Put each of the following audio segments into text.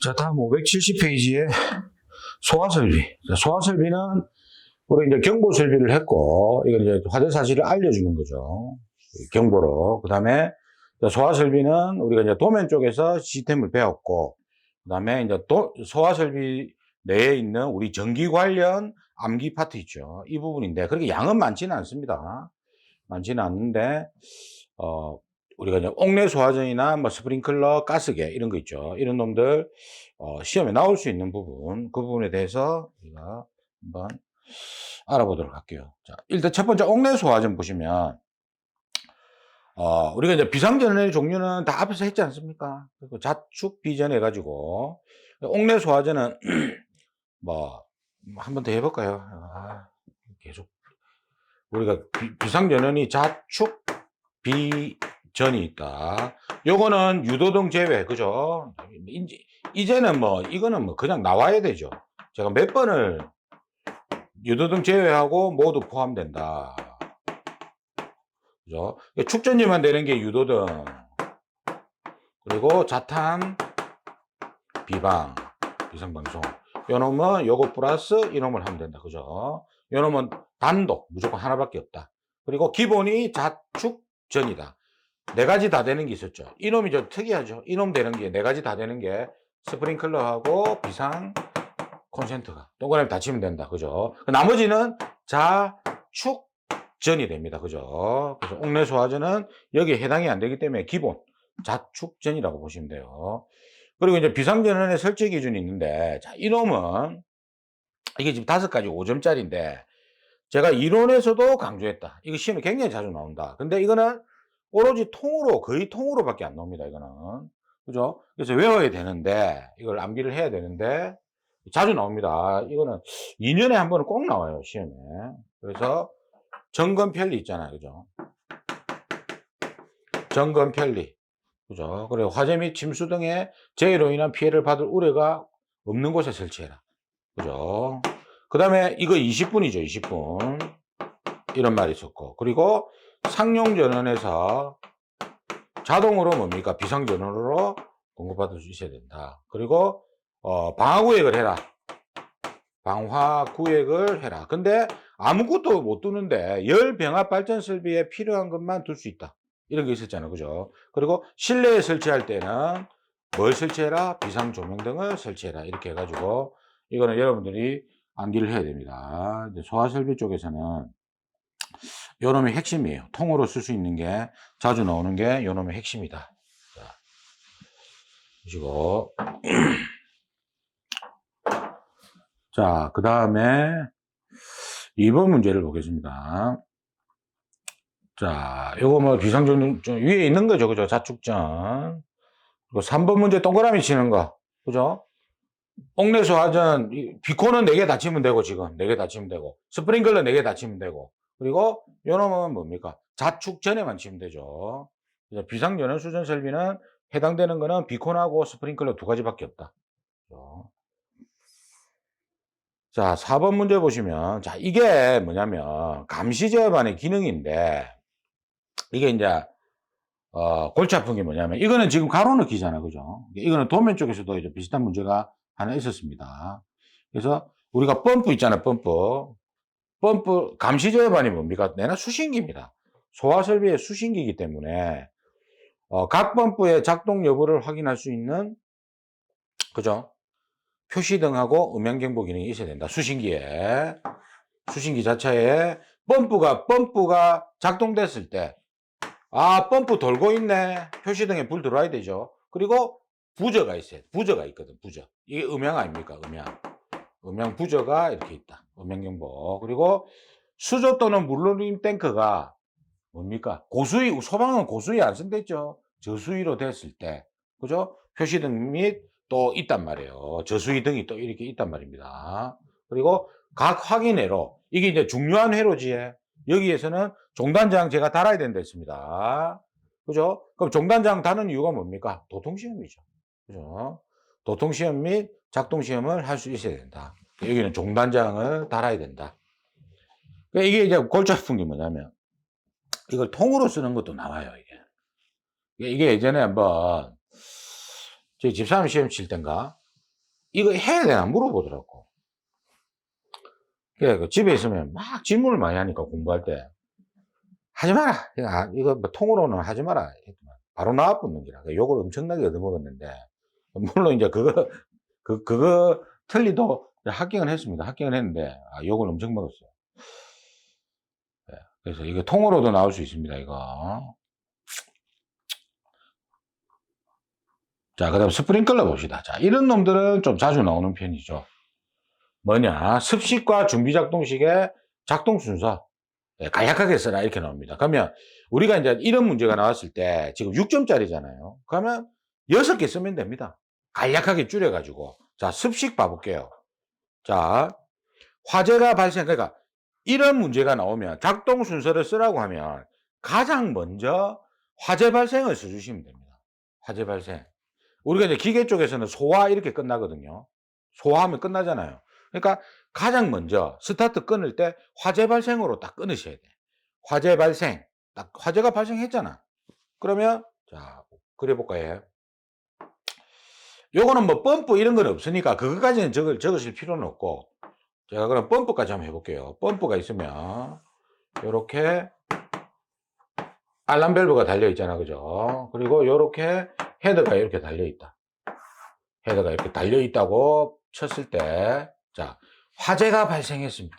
자, 다음 570페이지에 소화설비. 소화설비는 우리 이제 경보설비를 했고, 이건 이제 화재 사실을 알려주는 거죠. 경보로. 그 다음에 소화설비는 우리가 이제 도면 쪽에서 시스템을 배웠고, 그 다음에 이제 소화설비 내에 있는 우리 전기 관련 암기 파트 있죠. 이 부분인데, 그렇게 양은 많지는 않습니다. 많지는 않는데, 우리가 이제 옥내 소화전이나 뭐 스프링클러, 가스계 이런 거 있죠. 이런 놈들 시험에 나올 수 있는 부분, 그 부분에 대해서 우리가 한번 알아보도록 할게요. 자, 일단 첫 번째 옥내 소화전 보시면 우리가 이제 비상전의 종류는 다 앞에서 했지 않습니까? 그리고 자축 비전 해가지고 옥내 소화전은 뭐 한 번 더 해볼까요? 계속 우리가 비상전원이 자축 비전이 있다. 요거는 유도등 제외, 그죠? 이제는 뭐 이거는 뭐 그냥 나와야 되죠. 제가 몇 번을 유도등 제외하고 모두 포함된다. 그죠? 축전지만 되는 게 유도등. 그리고 자탄, 비방, 비상방송. 요 놈은 요거 플러스 이 놈을 하면 된다. 그죠? 요 놈은 단독, 무조건 하나밖에 없다. 그리고 기본이 자축전이다. 네 가지 다 되는 게 있었죠. 이놈이 좀 특이하죠. 이놈 되는 게 네 가지 다 되는 게 스프링클러하고 비상 콘센트가 동그라미 닫히면 된다. 그죠? 나머지는 자축전이 됩니다. 그죠? 그래서 옥내 소화전은 여기에 해당이 안 되기 때문에 기본 자축전이라고 보시면 돼요. 그리고 이제 비상전원의 설치 기준이 있는데, 자, 이놈은 이게 지금 5가지 5점짜리인데 제가 이론에서도 강조했다. 이거 시험에 굉장히 자주 나온다. 근데 이거는 오로지 통으로, 거의 통으로밖에 안 나옵니다. 이거는. 그죠? 그래서 외워야 되는데, 이걸 암기를 해야 되는데, 자주 나옵니다. 이거는 2년에 한 번은 꼭 나와요, 시험에. 그래서 점검 편리 있잖아요. 그죠? 점검 편리. 그죠? 그리고 화재 및 침수 등의 재해로 인한 피해를 받을 우려가 없는 곳에 설치해라. 그죠? 그 다음에 이거 20분이죠, 20분. 이런 말이 있었고. 그리고 상용 전원에서 자동으로 뭡니까? 비상전원으로 공급받을 수 있어야 된다. 그리고 방화구획을 해라. 방화구획을 해라. 근데 아무것도 못 두는데 열병합 발전 설비에 필요한 것만 둘 수 있다. 이런 게 있었잖아요. 그죠? 그리고 실내에 설치할 때는 뭘 설치해라? 비상조명 등을 설치해라. 이렇게 해가지고 이거는 여러분들이 암기를 해야 됩니다. 소화설비 쪽에서는 요놈이 핵심이에요. 통으로 쓸 수 있는 게 자주 나오는 게 요놈의 핵심이다. 자, 보시고 자, 그 다음에 2번 문제를 보겠습니다. 자, 요거 뭐 비상조명 위에 있는 거죠. 그죠? 자축전. 그리고 3번 문제 동그라미 치는 거. 그죠? 옥내 소화전, 비코는 4개 닫히면 되고, 지금. 4개 닫히면 되고. 스프링클러 4개 닫히면 되고. 그리고 요놈은 뭡니까? 자축전에만 치면 되죠. 그래서 비상전원 수전 설비는 해당되는 거는 비콘하고 스프링클러 2가지밖에 없다. 그죠? 자, 4번 문제 보시면, 자, 이게 뭐냐면, 감시 제어반의 기능인데, 이게 이제, 골치 아픈 게 뭐냐면, 이거는 지금 가로 넣기잖아. 그죠? 이거는 도면 쪽에서도 이제 비슷한 문제가 하나 있었습니다. 그래서 우리가 펌프 있잖아요. 펌프 감시 제어반이 뭡니까? 내나 수신기입니다. 소화설비의 수신기이기 때문에, 각 펌프의 작동 여부를 확인할 수 있는, 그죠? 표시등하고 음향경보 기능이 있어야 된다. 수신기에. 수신기 자체에 펌프가 작동됐을 때, 펌프 돌고 있네. 표시등에 불 들어와야 되죠. 그리고 부저가 있어요. 부저가 있거든, 부저. 이게 음향 아닙니까? 음향 부저가 이렇게 있다. 음향경보. 그리고 수조 또는 물놀림 탱크가 뭡니까? 고수위, 소방은 고수위 안 쓴댔죠. 저수위로 됐을 때. 그죠? 표시등 및 또 있단 말이에요. 저수위 등이 또 이렇게 있단 말입니다. 그리고 각 확인회로, 이게 이제 중요한 회로지에, 여기에서는 종단장 제가 달아야 된다 했습니다. 그죠? 그럼 종단장 다는 이유가 뭡니까? 도통시험이죠. 그죠? 도통시험 및 작동시험을 할 수 있어야 된다. 여기는 종단장을 달아야 된다. 이게 이제 골치 아픈 게 뭐냐면, 이걸 통으로 쓰는 것도 나와요, 이게 예전에 한번, 저희 집사람 시험 칠 땐가, 이거 해야 되나 물어보더라고. 그래, 집에 있으면 막 질문을 많이 하니까 공부할 때. 하지 마라. 이거 뭐 통으로는 하지 마라. 바로 나와붙는 기라. 욕을 엄청나게 얻어먹었는데. 물론 이제 그거 틀리도 합격은 했습니다. 합격은 했는데, 욕을 엄청 먹었어요. 네, 그래서 이거 통으로도 나올 수 있습니다, 이거. 자, 그 다음 스프링클러 봅시다. 자, 이런 놈들은 좀 자주 나오는 편이죠. 뭐냐, 습식과 준비작동식의 작동 순서. 간략하게 써라, 이렇게 나옵니다. 그러면 우리가 이제 이런 문제가 나왔을 때 지금 6점짜리잖아요. 그러면 6개 쓰면 됩니다. 간략하게 줄여가지고. 자, 습식 봐볼게요. 자, 화재가 발생, 그러니까 이런 문제가 나오면 작동 순서를 쓰라고 하면 가장 먼저 화재 발생을 써주시면 됩니다. 화재 발생. 우리가 이제 기계 쪽에서는 소화 이렇게 끝나거든요. 소화하면 끝나잖아요. 그러니까 가장 먼저 스타트 끊을 때 화재 발생으로 딱 끊으셔야 돼. 화재 발생. 딱 화재가 발생했잖아. 그러면 자, 그려볼까요? 요거는 뭐 펌프 이런 건 없으니까 그것까지는 적으실 필요는 없고, 제가 그럼 펌프까지 한번 해볼게요. 펌프가 있으면 요렇게 알람 밸브가 달려 있잖아, 그죠? 그리고 요렇게 헤더가 이렇게 달려 있다. 헤더가 이렇게 달려 있다고 쳤을 때, 자, 화재가 발생했습니다.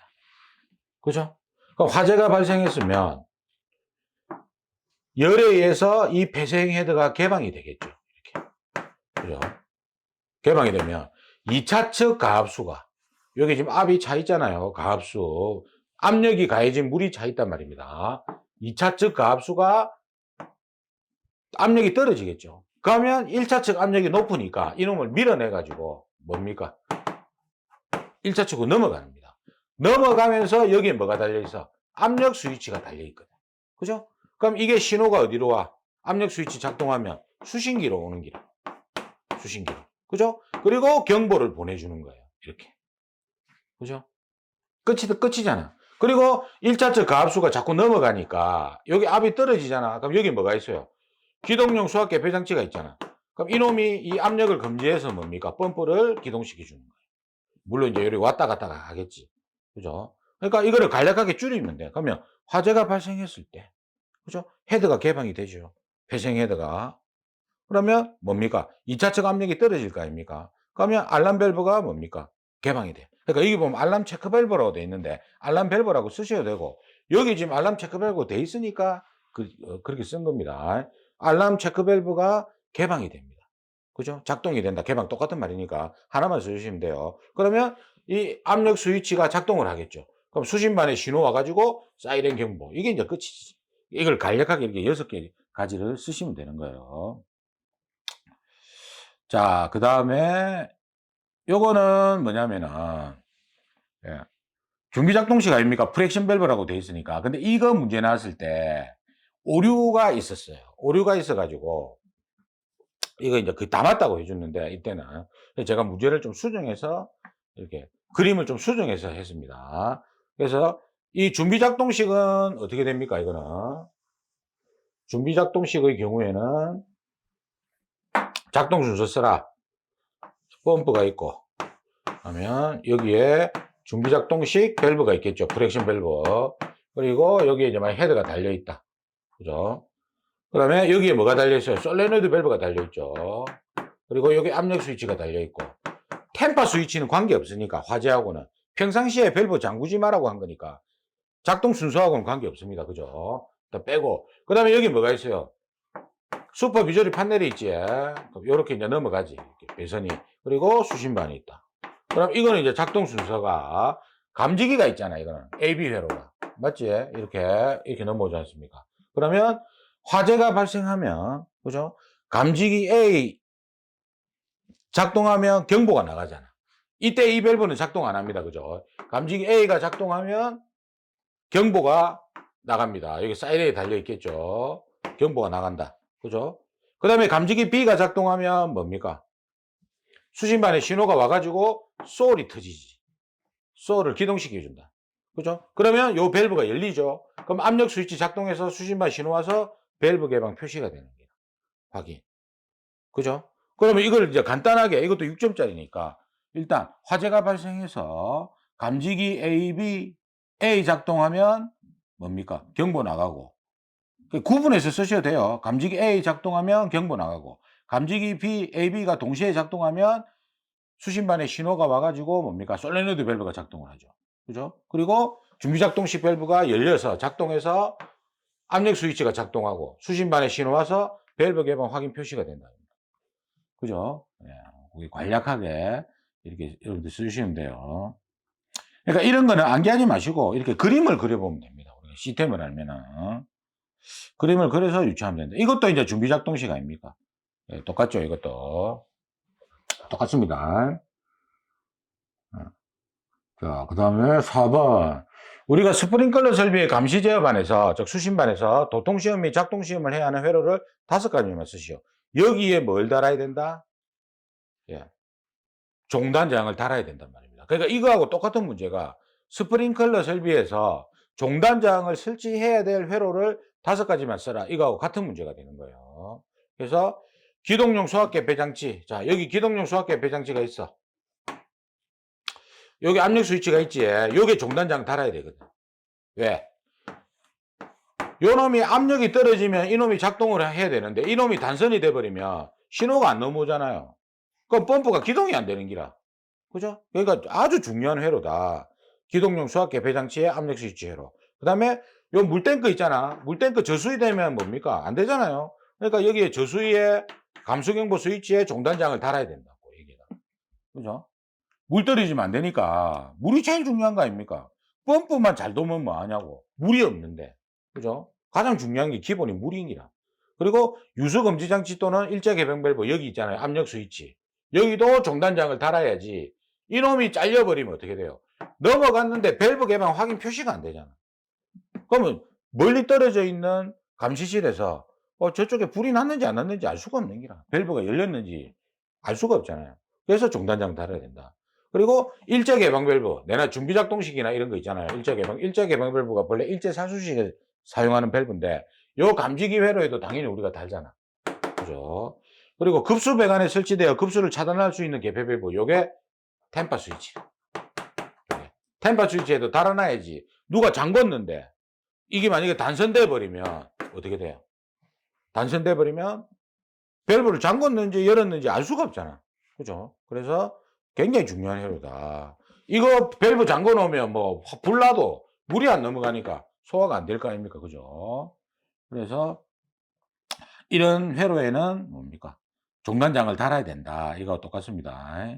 그죠? 그럼 화재가 발생했으면 열에 의해서 이 폐쇄형 헤더가 개방이 되겠죠. 이렇게. 그죠? 개방이 되면 2차 측 가압수가, 여기 지금 압이 차 있잖아요. 가압수. 압력이 가해진 물이 차 있단 말입니다. 2차 측 가압수가 압력이 떨어지겠죠. 그러면 1차 측 압력이 높으니까 이놈을 밀어내가지고 뭡니까? 1차 측으로 넘어갑니다. 넘어가면서 여기에 뭐가 달려있어? 압력 스위치가 달려있거든. 그죠? 그럼 이게 신호가 어디로 와? 압력 스위치 작동하면 수신기로 오는 기라. 수신기로. 그죠? 그리고 경보를 보내주는 거예요. 이렇게. 그죠? 끝이잖아. 그리고 1차 측 가압수가 자꾸 넘어가니까 여기 압이 떨어지잖아. 그럼 여기 뭐가 있어요? 기동용 수압 개폐 장치가 있잖아. 그럼 이놈이 이 압력을 금지해서 뭡니까? 펌프를 기동시켜 주는 거예요. 물론 이제 여기 왔다 갔다 하겠지. 그죠? 그러니까 이거를 간략하게 줄이면 돼. 그러면 화재가 발생했을 때, 그죠? 헤드가 개방이 되죠. 폐쇄형 헤드가. 그러면 뭡니까? 2차 측 압력이 떨어질 거 아닙니까? 그러면 알람 밸브가 뭡니까? 개방이 돼. 그러니까 여기 보면 알람 체크 밸브라고 돼 있는데 알람 밸브라고 쓰셔도 되고, 여기 지금 알람 체크 밸브 돼 있으니까 그렇게 쓴 겁니다. 알람 체크 밸브가 개방이 됩니다. 그죠? 작동이 된다. 개방 똑같은 말이니까 하나만 써주시면 돼요. 그러면 이 압력 스위치가 작동을 하겠죠. 그럼 수신반에 신호 와가지고 사이렌 경보. 이게 이제 끝이지. 이걸 간략하게 이렇게 6개 가지를 쓰시면 되는 거예요. 자, 그 다음에 요거는 뭐냐면은, 예, 준비작동식 아닙니까? 프렉션 밸브라고 돼 있으니까. 근데 이거 문제 나왔을 때 오류가 있었어요. 오류가 있어가지고 이거 이제 다 맞다고 해줬는데, 이때는 제가 문제를 좀 수정해서 이렇게 그림을 좀 수정해서 했습니다. 그래서 이 준비작동식은 어떻게 됩니까? 이거는 준비작동식의 경우에는 작동 순서 쓰라. 펌프가 있고, 하면 여기에 준비작동식 밸브가 있겠죠. 프렉션 밸브. 그리고 여기에 이제 만약 헤드가 달려 있다. 그죠? 그 다음에 여기에 뭐가 달려 있어요? 솔레노이드 밸브가 달려 있죠. 그리고 여기 압력 스위치가 달려 있고, 템파 스위치는 관계 없으니까, 화재하고는 평상시에 밸브 잠그지 마라고 한 거니까 작동 순서하고는 관계 없습니다. 그죠? 또 빼고, 그 다음에 여기 뭐가 있어요? 슈퍼 비저리 판넬이 있지. 이렇게 이제 넘어가지. 이렇게 배선이. 그리고 수신반이 있다. 그럼 이거는 이제 작동 순서가 감지기가 있잖아. 이거는 AB 회로가. 맞지? 이렇게 넘어오지 않습니까? 그러면 화재가 발생하면, 그죠? 감지기 A 작동하면 경보가 나가잖아. 이때 이 밸브는 작동 안 합니다. 그죠? 감지기 A가 작동하면 경보가 나갑니다. 여기 사이렌이 달려 있겠죠. 경보가 나간다. 그죠? 그 다음에 감지기 B가 작동하면 뭡니까? 수신반에 신호가 와가지고 소울이 터지지. 소울을 기동시켜준다. 그죠? 그러면 요 밸브가 열리죠. 그럼 압력 스위치 작동해서 수신반 신호 와서 밸브 개방 표시가 되는 거예요. 확인. 그죠? 그러면 이걸 이제 간단하게, 이것도 6점짜리니까 일단 화재가 발생해서 감지기 A 작동하면 뭡니까? 경보 나가고. 구분해서 쓰셔도 돼요. 감지기 A 작동하면 경보 나가고, 감지기 AB가 동시에 작동하면 수신반에 신호가 와가지고 뭡니까? 솔레노이드 밸브가 작동을 하죠. 그죠? 그리고 준비작동식 밸브가 열려서 작동해서 압력 스위치가 작동하고 수신반에 신호 와서 밸브 개방 확인 표시가 된다. 그죠? 예, 간략하게 이렇게 여러분들 쓰시면 돼요. 그러니까 이런 거는 암기하지 마시고 이렇게 그림을 그려보면 됩니다. 우리가 시스템을 알면은. 그림을 그려서 유추하면 된다. 이것도 이제 준비작동식 아닙니까? 예, 똑같죠, 이것도. 똑같습니다. 자, 그 다음에 4번. 우리가 스프링클러 설비의 감시 제어반에서, 즉 수신반에서 도통시험 및 작동시험을 해야 하는 회로를 5가지만 쓰시오. 여기에 뭘 달아야 된다? 예. 종단장을 달아야 된단 말입니다. 그러니까 이거하고 똑같은 문제가 스프링클러 설비에서 종단장을 설치해야 될 회로를 5가지만 써라. 이거하고 같은 문제가 되는 거예요. 그래서 기동용 소화계 배장치. 자, 여기 기동용 소화계 배장치가 있어. 여기 압력 스위치가 있지. 여기 종단장 달아야 되거든. 왜? 요놈이 압력이 떨어지면 이놈이 작동을 해야 되는데 이놈이 단선이 돼버리면 신호가 안 넘어오잖아요. 그럼 펌프가 기동이 안 되는 기라. 그죠? 그러니까 아주 중요한 회로다. 기동용 수압계 배장치의 압력 스위치 회로. 그 다음에 요 물탱크 있잖아. 물탱크 저수위 되면 뭡니까? 안 되잖아요. 그러니까 여기에 저수위에 감수경보 스위치에 종단장을 달아야 된다고 얘기가. 그죠? 물 떨어지면 안 되니까 물이 제일 중요한 거 아닙니까? 펌프만 잘 도면 뭐 하냐고. 물이 없는데. 그죠? 가장 중요한 게 기본이 물이니라. 그리고 유수금지 장치 또는 일제 개방 밸브 여기 있잖아요. 압력 스위치. 여기도 종단장을 달아야지. 이놈이 잘려버리면 어떻게 돼요? 넘어갔는데 밸브 개방 확인 표시가 안 되잖아. 그러면 멀리 떨어져 있는 감시실에서 저쪽에 불이 났는지 안 났는지 알 수가 없는 기라. 밸브가 열렸는지 알 수가 없잖아요. 그래서 종단장 달아야 된다. 그리고 일제 개방 밸브, 내나 준비작동식이나 이런 거 있잖아요. 일제 개방 밸브가 본래 일제 사수식에 사용하는 밸브인데 요 감지기 회로에도 당연히 우리가 달잖아. 그죠? 그리고 급수 배관에 설치되어 급수를 차단할 수 있는 개폐 밸브, 요게 템파 스위치. 템파 스위치에도 달아놔야지. 누가 잠궜는데 이게 만약에 단선돼 버리면 어떻게 돼요? 단선돼 버리면 밸브를 잠궜는지 열었는지 알 수가 없잖아. 그죠? 그래서 굉장히 중요한 회로다. 이거 밸브 잠궈 놓으면 뭐 불나도 물이 안 넘어가니까 소화가 안 될 거 아닙니까? 그죠? 그래서 이런 회로에는 뭡니까? 종단장을 달아야 된다. 이거 똑같습니다.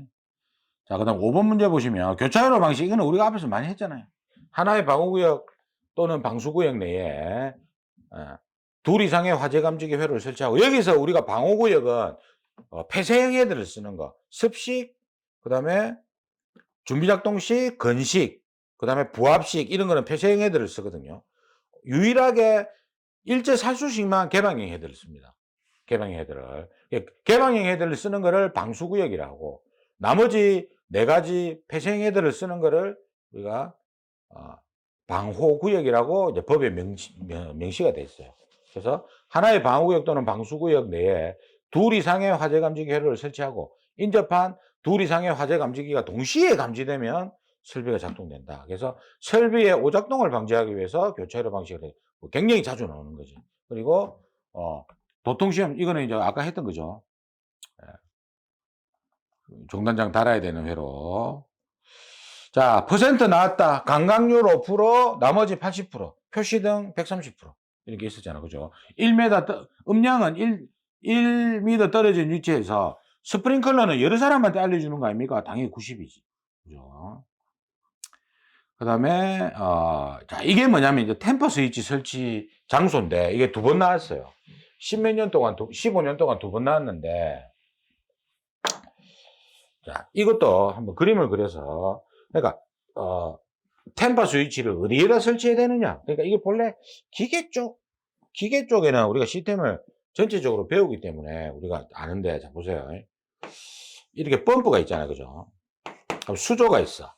자, 그 다음 5번 문제 보시면 교차회로 방식, 이거는 우리가 앞에서 많이 했잖아요. 하나의 방호구역 또는 방수구역 내에 둘 이상의 화재 감지기 회로를 설치하고, 여기서 우리가 방호구역은 폐쇄형 헤드를 쓰는 거, 습식, 그 다음에 준비작동식, 건식, 그 다음에 부합식, 이런 거는 폐쇄형 헤드를 쓰거든요. 유일하게 일제 살수식만 개방형 헤드를 씁니다. 개방형 헤드를. 개방형 헤드를 쓰는 거를 방수구역이라고, 나머지 4가지 폐쇄형 헤드를 쓰는 거를 우리가 방호구역이라고 이제 법에 명시가 돼 있어요. 그래서 하나의 방호구역 또는 방수구역 내에 둘 이상의 화재 감지기 회로를 설치하고 인접한 둘 이상의 화재 감지기가 동시에 감지되면 설비가 작동된다. 그래서 설비의 오작동을 방지하기 위해서 교차회로 방식을 굉장히 자주 나오는 거지. 그리고 도통시험, 이거는 이제 아까 했던 거죠. 종단장 달아야 되는 회로. 자, 퍼센트 나왔다. 강강률 5%, 나머지 80%, 표시등 130%. 이렇게 있었잖아. 그죠? 1m, 음량은 1m 떨어진 위치에서 스프링클러는 여러 사람한테 알려주는 거 아닙니까? 당연히 90이지. 그죠? 그 다음에, 자, 이게 뭐냐면 이제 템퍼 스위치 설치 장소인데 이게 2번 나왔어요. 10몇 년 동안, 15년 동안 2번 나왔는데, 자, 이것도 한번 그림을 그려서, 그러니까, 템퍼 스위치를 어디에다 설치해야 되느냐. 그러니까 이게 본래 기계 쪽에는 우리가 시스템을 전체적으로 배우기 때문에 우리가 아는데, 자, 보세요. 이렇게 펌프가 있잖아요. 그죠? 그럼 수조가 있어.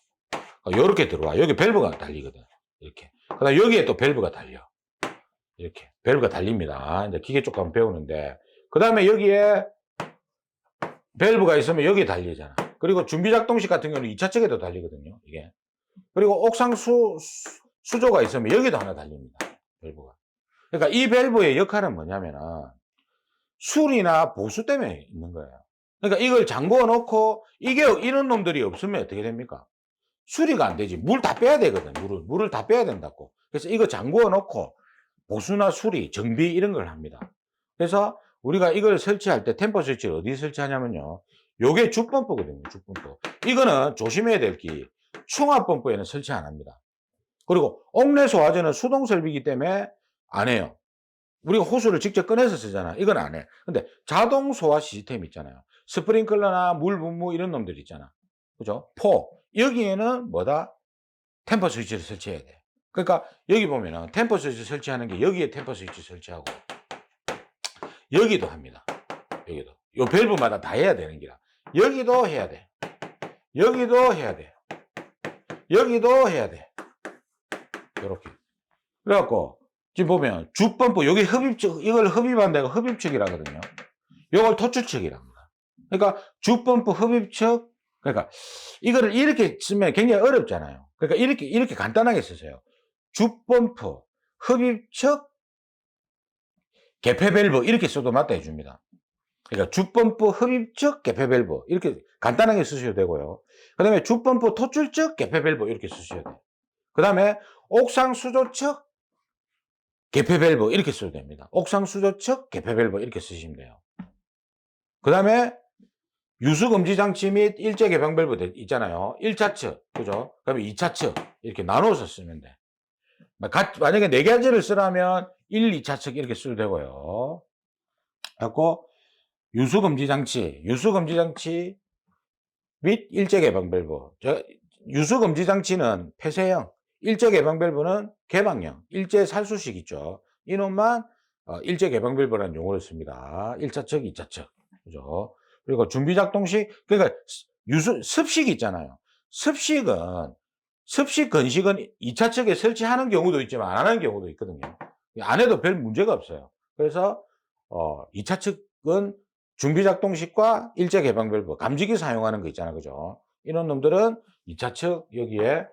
요렇게 들어와. 여기 밸브가 달리거든. 이렇게. 그 다음 여기에 또 밸브가 달려. 이렇게. 밸브가 달립니다. 이제 기계 쪽 가면 배우는데. 그 다음에 여기에 밸브가 있으면 여기에 달리잖아. 그리고 준비작동식 같은 경우는 2차 측에도 달리거든요, 이게. 그리고 옥상 수조가 있으면 여기도 하나 달립니다, 밸브가. 그러니까 이 밸브의 역할은 뭐냐면은 술이나 보수 때문에 있는 거예요. 그러니까 이걸 잠궈 놓고 이게 이런 놈들이 없으면 어떻게 됩니까? 수리가 안 되지. 물 다 빼야 되거든. 물을 다 빼야 된다고. 그래서 이거 잠궈 놓고 보수나 수리, 정비 이런 걸 합니다. 그래서 우리가 이걸 설치할 때 템퍼 스위치를 어디 설치하냐면요. 요게 주펌프거든요. 주펌프. 이거는 조심해야 될 게 충압 펌프에는 설치 안 합니다. 그리고 옥내 소화제는 수동 설비이기 때문에 안 해요. 우리가 호수를 직접 꺼내서 쓰잖아. 이건 안 해. 근데 자동 소화 시스템 있잖아요. 스프링클러나 물 분무 이런 놈들 있잖아. 그죠? 여기에는 뭐다? 템퍼 스위치를 설치해야 돼. 그러니까 여기 보면은 템퍼 스위치 설치하는 게 여기에 템퍼 스위치 설치하고 여기도 합니다. 여기도. 요 밸브마다 다 해야 되는 기라. 여기도 해야 돼. 여기도 해야 돼. 여기도 해야 돼. 요렇게. 그래갖고 지금 보면 주펌프 여기 흡입측, 이걸 흡입한 데가 흡입측이라 하거든요. 요걸 토출측이랍니다. 그러니까 주펌프 흡입측, 그러니까 이거를 이렇게 쓰면 굉장히 어렵잖아요. 그러니까 이렇게 간단하게 쓰세요. 주펌프 흡입측 개폐 밸브 이렇게 써도 맞다 해줍니다. 그러니까 주펌프 흡입측 개폐 밸브 이렇게 간단하게 쓰셔도 되고요. 그 다음에 주펌프 토출측 개폐 밸브 이렇게 쓰셔야 돼요. 그 다음에 옥상 수조측 개폐 밸브 이렇게 써도 됩니다. 옥상 수조측 개폐 밸브 이렇게 쓰시면 돼요. 그 다음에 유수금지 장치 및 일제 개방 밸브 있잖아요. 1차 측, 그죠? 그다음에 2차 측 이렇게 나눠서 쓰면 돼. 만약에 4가지를 쓰라면 1, 2차 측 이렇게 써도 되고요. 그래갖고 유수금지 장치 및 일제 개방 밸브. 유수금지 장치는 폐쇄형, 일제 개방 밸브는 개방형, 일제 살수식 있죠. 이놈만 일제 개방 밸브라는 용어를 씁니다. 1차 측, 2차 측, 그죠? 그리고 준비작동식, 그러니까 습식 있잖아요. 습식 건식은 2차 측에 설치하는 경우도 있지만 안 하는 경우도 있거든요. 안 해도 별 문제가 없어요. 그래서 2차 측은 준비작동식과 일제 개방 밸브, 감지기 사용하는 거 있잖아요. 그죠? 이런 놈들은 2차 측 여기에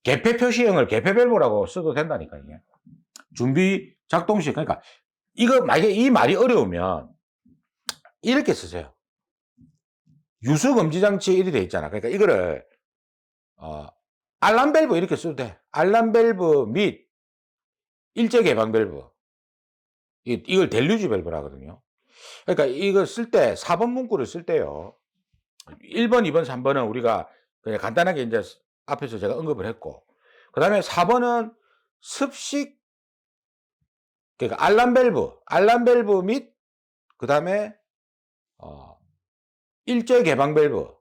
개폐 표시형을 개폐 밸브라고 써도 된다니까, 이게. 준비작동식, 그러니까 이거 만약에 이 말이 어려우면 이렇게 쓰세요. 유수금지장치 이렇게 돼 있잖아. 그러니까 이거를 알람 밸브 이렇게 써도 돼. 알람 밸브 및 일제 개방 밸브. 이걸 델류지 밸브라 하거든요. 그러니까 이거 쓸 때 4번 문구를 쓸 때요. 1번, 2번, 3번은 우리가 그냥 간단하게 이제 앞에서 제가 언급을 했고, 그 다음에 4번은 습식, 그러니까 알람 밸브 및 그 다음에 일제 개방 밸브,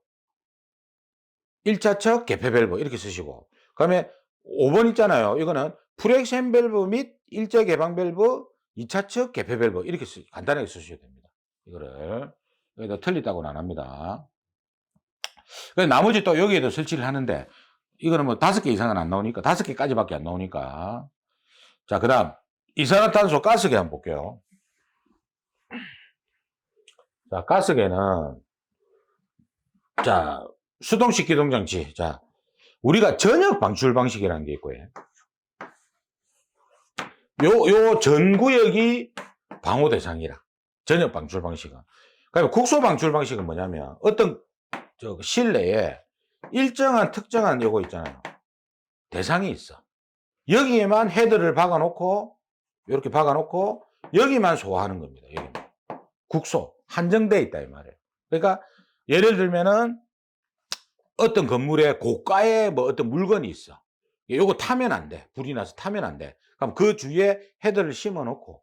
1차 측 개폐 밸브 이렇게 쓰시고, 그 다음에 5번 있잖아요. 이거는 프렉션 밸브 및 일제 개방 밸브, 2차 측 개폐 밸브 이렇게 간단하게 쓰셔야 됩니다. 이거를 여기다 틀리다고는 안 합니다. 나머지 또 여기에도 설치를 하는데 이거는 뭐 5개 이상은 안 나오니까 5개까지밖에 안 나오니까. 자, 그 다음 이산화탄소 가스계 한번 볼게요. 자, 가스계는 자, 수동식 기동장치. 자, 우리가 전역 방출 방식이라는 게 있고요. 요 전 구역이 방호 대상이라. 전역 방출 방식은. 그러니까 국소 방출 방식은 뭐냐면 어떤 실내에 일정한 특정한 요거 있잖아요. 대상이 있어. 여기에만 헤드를 박아놓고 이렇게 박아놓고 여기만 소화하는 겁니다. 여기만. 국소 한정돼 있다 이 말이에요. 그러니까 예를 들면은 어떤 건물에 고가의 뭐 어떤 물건이 있어. 요거 타면 안 돼. 불이 나서 타면 안 돼. 그럼 그 주위에 헤드를 심어 놓고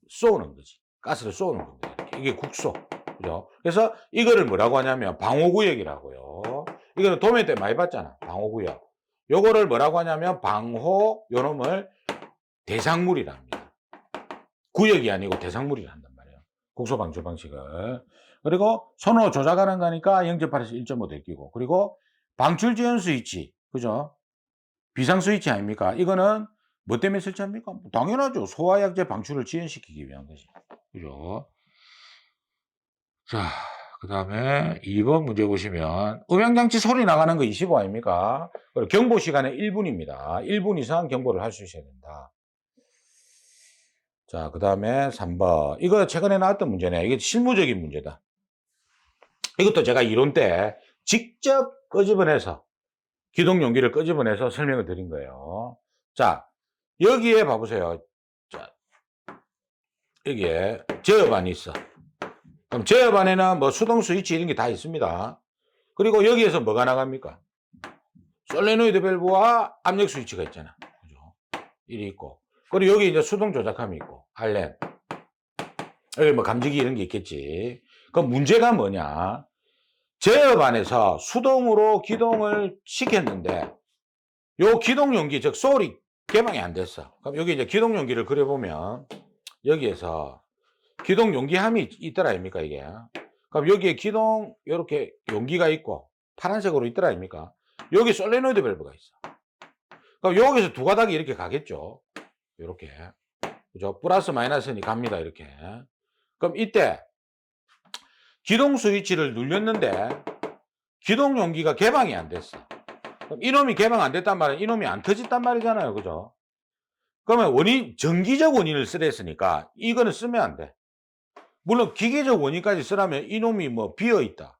쏘는 거지. 가스를 쏘는 겁니다. 이게 국소. 그죠? 그래서 이거를 뭐라고 하냐면 방호구역이라고요. 이거는 도매 때 많이 봤잖아. 방호구역. 요거를 뭐라고 하냐면 방호 요놈을 대상물이라 합니다. 구역이 아니고 대상물이라 한단 말이에요. 국소 방출 방식을. 그리고 손으로 조작하는 거니까 0.8에서 1.5 될끼고. 그리고 방출 지연 스위치. 그죠? 비상 스위치 아닙니까? 이거는 뭐 때문에 설치합니까? 당연하죠. 소화약제 방출을 지연시키기 위한 거지. 그죠? 자, 그 다음에 2번 문제 보시면 음향장치 소리 나가는 거 25 아닙니까? 그리고 경보 시간은 1분입니다. 1분 이상 경보를 할 수 있어야 된다. 자, 그 다음에 3번. 이거 최근에 나왔던 문제네. 이게 실무적인 문제다. 이것도 제가 이론 때 직접 끄집어내서 기동 용기를 끄집어내서 설명을 드린 거예요. 자, 여기에 봐보세요. 자, 여기에 제어반이 있어. 그럼 제어반에는 뭐 수동 스위치 이런 게 다 있습니다. 그리고 여기에서 뭐가 나갑니까? 솔레노이드 밸브와 압력 스위치가 있잖아. 그죠? 이리 있고. 그리고 여기 이제 수동 조작함이 있고, 알렌. 여기 뭐 감지기 이런 게 있겠지. 그럼 문제가 뭐냐? 제어반에서 수동으로 기동을 시켰는데, 요 기동 용기, 즉, 소리 개방이 안 됐어. 그럼 여기 이제 기동 용기를 그려보면, 여기에서 기동 용기함이 있더라, 아닙니까, 이게. 그럼 여기에 기동, 요렇게 용기가 있고, 파란색으로 있더라, 아닙니까? 여기 솔레노이드 밸브가 있어. 그럼 여기서 두 가닥이 이렇게 가겠죠. 요렇게. 그죠? 플러스 마이너스니 갑니다, 이렇게. 그럼 이때, 기동 스위치를 눌렸는데, 기동 용기가 개방이 안 됐어. 그럼 이놈이 개방 안 됐단 말은 이놈이 안 터졌단 말이잖아요, 그죠? 그러면 정기적 원인을 쓰라 했으니까, 이거는 쓰면 안 돼. 물론 기계적 원인까지 쓰라면 이놈이 뭐 비어있다,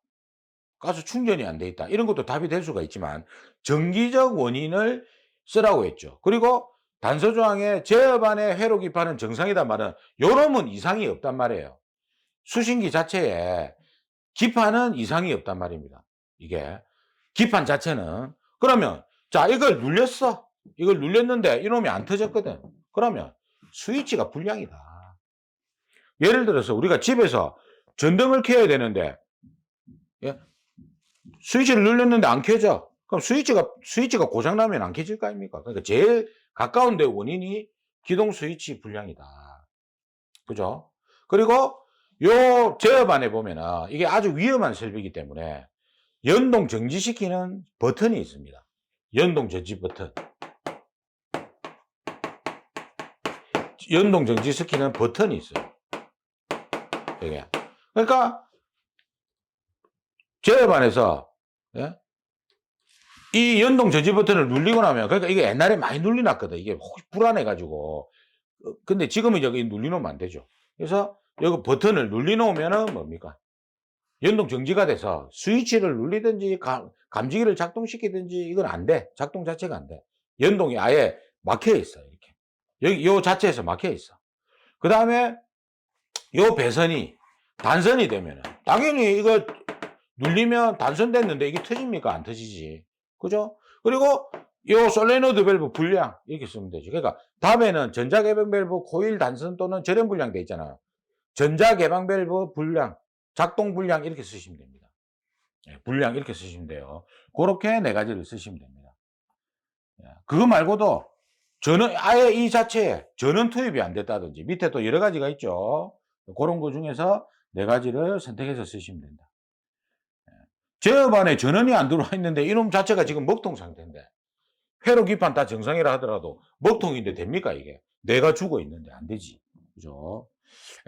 가스 충전이 안 돼 있다, 이런 것도 답이 될 수가 있지만 정기적 원인을 쓰라고 했죠. 그리고 단서조항에 제어반의 회로 기판은 정상이단 말은 요놈은 이상이 없단 말이에요. 수신기 자체에 기판은 이상이 없단 말입니다. 이게 기판 자체는. 그러면 자, 이걸 눌렸어. 이걸 눌렸는데 이놈이 안 터졌거든. 그러면 스위치가 불량이다. 예를 들어서 우리가 집에서 전등을 켜야 되는데, 예? 스위치를 눌렀는데 안 켜져. 그럼 스위치가 고장나면 안 켜질 거 아닙니까? 그러니까 제일 가까운 데 원인이 기동 스위치 불량이다. 그죠? 그리고 요 제어반에 보면은 이게 아주 위험한 설비이기 때문에 연동 정지시키는 버튼이 있습니다. 연동 정지 버튼. 연동 정지시키는 버튼이 있어요. 이게. 그러니까 제어반에서, 예? 이 연동 저지 버튼을 누르고 나면, 그러니까 이게 옛날에 많이 눌려놨거든. 이게 혹시 불안해가지고. 근데 지금은 여기 눌려놓으면 안 되죠. 그래서 여기 버튼을 눌려놓으면은 뭡니까? 연동 정지가 돼서 스위치를 눌리든지 감지기를 작동시키든지 이건 안 돼. 작동 자체가 안 돼. 연동이 아예 막혀 있어. 이렇게. 여기 요 자체에서 막혀 있어. 그 다음에 요 배선이 단선이 되면은 당연히 이거 눌리면 단선됐는데 이게 터집니까? 안 터지지. 그죠? 그리고 요 솔레노이드 밸브 불량 이렇게 쓰면 되죠. 그러니까 답에는 전자개방 밸브 코일 단선 또는 절연 불량 돼 있잖아요. 전자개방 밸브 불량, 작동 불량 이렇게 쓰시면 됩니다. 예, 불량 이렇게 쓰시면 돼요. 그렇게 네 가지를 쓰시면 됩니다. 예, 그거 말고도 전원 아예 이 자체에 전원 투입이 안 됐다든지 밑에 또 여러 가지가 있죠. 그런 거 중에서 네 가지를 선택해서 쓰시면 된다. 제어반에 전원이 안 들어와 있는데 이놈 자체가 지금 먹통 상태인데 회로 기판 다 정상이라 하더라도 먹통인데 됩니까 이게? 내가 죽어 있는데 안 되지. 그죠?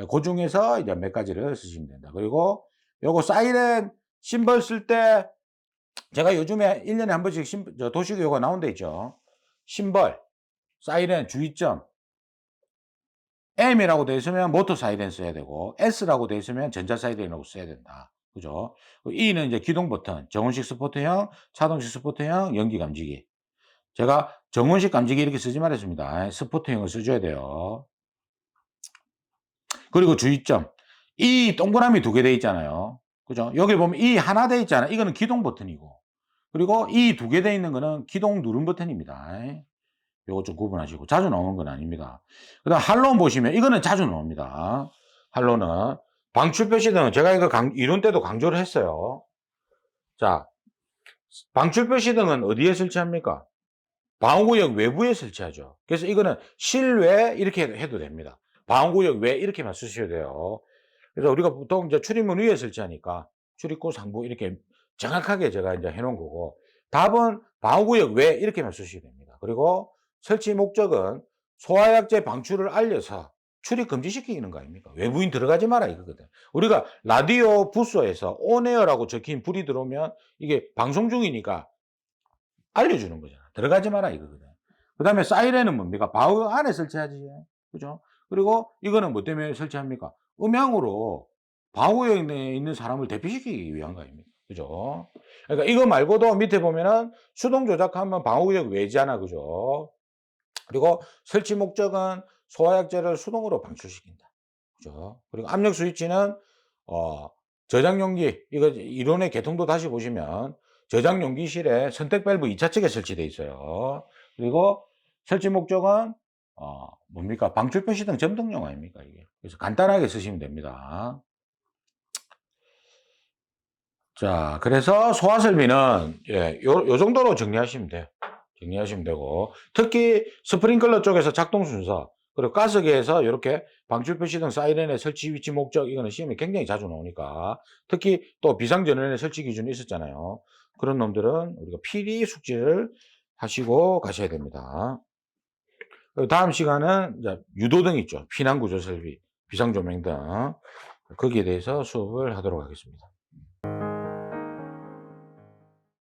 그 중에서 이제 몇 가지를 쓰시면 된다. 그리고 요거 사이렌 심벌 쓸 때 제가 요즘에 1년에 한 번씩 도시교육가 나온 데 있죠. 심벌, 사이렌 주의점. M이라고 되어 있으면 모터 사이렌 써야 되고 S라고 되어 있으면 전자 사이렌이라고 써야 된다. 그죠? E는 이제 기동 버튼, 정원식 스포트형, 차동식 스포트형, 연기 감지기. 제가 정원식 감지기 이렇게 쓰지 말았습니다. 스포트형을 써줘야 돼요. 그리고 주의점. 이 동그라미 두 개 돼 있잖아요. 그죠? 여기 보면 이 하나 돼 있잖아요. 이거는 기동 버튼이고. 그리고 이 두 개 돼 있는 거는 기동 누름 버튼입니다. 요거 좀 구분하시고. 자주 나오는 건 아닙니다. 그 다음 할로는 보시면 이거는 자주 나옵니다. 할로는 방출 표시등은 제가 이거 이론 때도 강조를 했어요. 자, 방출 표시등은 어디에 설치합니까? 방호구역 외부에 설치하죠. 그래서 이거는 실외 이렇게 해도 됩니다. 방호구역 외 이렇게만 쓰셔야 돼요. 그래서 우리가 보통 이제 출입문 위에 설치하니까 출입구 상부 이렇게 정확하게 제가 이제 해놓은 거고, 답은 방호구역 외 이렇게만 쓰셔야 됩니다. 그리고 설치 목적은 소화약제 방출을 알려서 출입 금지시키는 거 아닙니까? 외부인 들어가지 마라 이거거든. 우리가 라디오 부서에서 온에어라고 적힌 불이 들어오면 이게 방송 중이니까 알려주는 거잖아. 들어가지 마라 이거거든. 그다음에 사이렌은 뭡니까? 바우 안에 설치하지. 그죠? 그리고 이거는 뭐 때문에 설치합니까? 음향으로 바우에 있는 사람을 대피시키기 위한 거 아닙니까? 그죠? 그러니까 이거 말고도 밑에 보면은 수동 조작하면 방어구역 외지하나 그죠? 그리고 설치 목적은 소화약제를 수동으로 방출시킨다. 그죠? 그리고 압력 스위치는 어 저장 용기 이거 이론의 개통도 다시 보시면 저장 용기실에 선택 밸브 2차 측에 설치되어 있어요. 그리고 설치 목적은 뭡니까? 방출 표시 등 점등용 아닙니까 이게. 그래서 간단하게 쓰시면 됩니다. 자, 그래서 소화 설비는 요 정도로 정리하시면 돼요. 정리하시면 되고 특히 스프링클러 쪽에서 작동 순서 그리고 가스기에서 이렇게 방출 표시 등 사이렌의 설치 위치 목적 이거는 시험에 굉장히 자주 나오니까 특히 또 비상전원의 설치 기준이 있었잖아요. 그런 놈들은 우리가 필히 숙지를 하시고 가셔야 됩니다. 그리고 다음 시간은 이제 유도등 있죠. 피난구조 설비, 비상조명 등 거기에 대해서 수업을 하도록 하겠습니다.